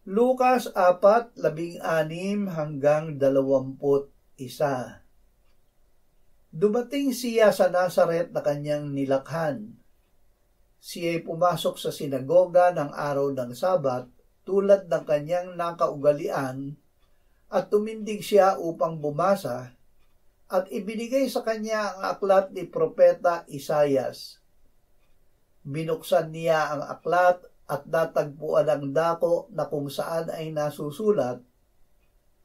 Lukas 4:16-21. Dumating siya sa Nazaret na kanyang nilakhan. Siya'y pumasok sa sinagoga ng araw ng Sabat tulad ng kanyang nakaugalian at tumindig siya upang bumasa at ibinigay sa kanya ang aklat ni Propeta Isaias. Binuksan niya ang aklat at natagpuan ang dako na kung saan ay nasusulat,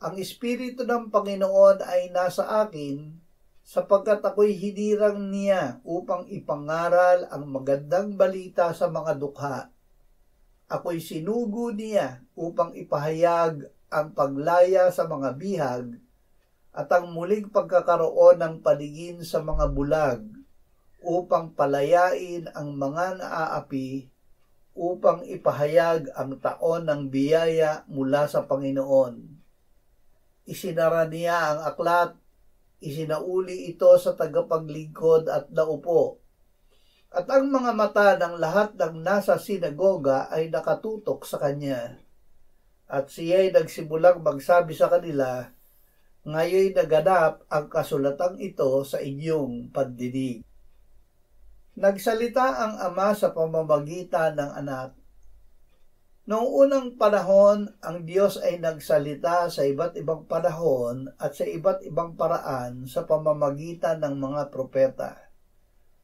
"Ang Espiritu ng Panginoon ay nasa akin, sapagkat ako'y hinirang niya upang ipangaral ang magandang balita sa mga dukha. Ako'y sinugo niya upang ipahayag ang paglaya sa mga bihag at ang muling pagkakaroon ng paningin sa mga bulag, upang palayain ang mga naaapi, upang ipahayag ang taon ng biyaya mula sa Panginoon." Isinara niya ang aklat, isinauli ito sa tagapaglingkod at naupo. At ang mga mata ng lahat ng nasa sinagoga ay nakatutok sa kanya. At siya'y nagsimulang magsabi sa kanila, "Ngayoy naganap ang kasulatang ito sa inyong pandinig." Nagsalita ang Ama sa pamamagitan ng Anak. Noong unang panahon, ang Diyos ay nagsalita sa iba't ibang panahon at sa iba't ibang paraan sa pamamagitan ng mga propeta.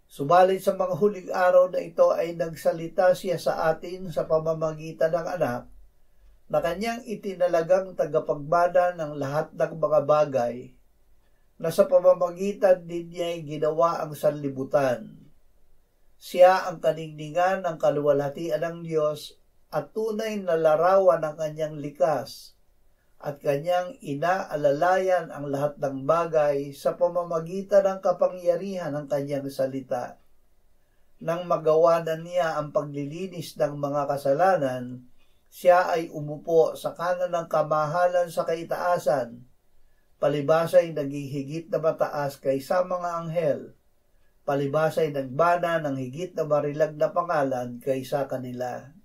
Subalit sa mga huling araw na ito ay nagsalita siya sa atin sa pamamagitan ng Anak, na kanyang itinalagang tagapagmana ng lahat ng mga bagay, na sa pamamagitan din niya ay ginawa ang sanlibutan. Siya ang kaningningan ng kaluwalhatian ng Diyos at tunay na larawan ng kanyang likas, at kanyang inaalalayan ang lahat ng bagay sa pamamagitan ng kapangyarihan ng kanyang salita. Nang magawa na niya ang paglilinis ng mga kasalanan, siya ay umupo sa kanan ng kamahalan sa kaitaasan, palibhas ay naging higit na mataas kaysa mga anghel, palibhas ay nagbana ng higit na marilag na pangalan kaysa kanila.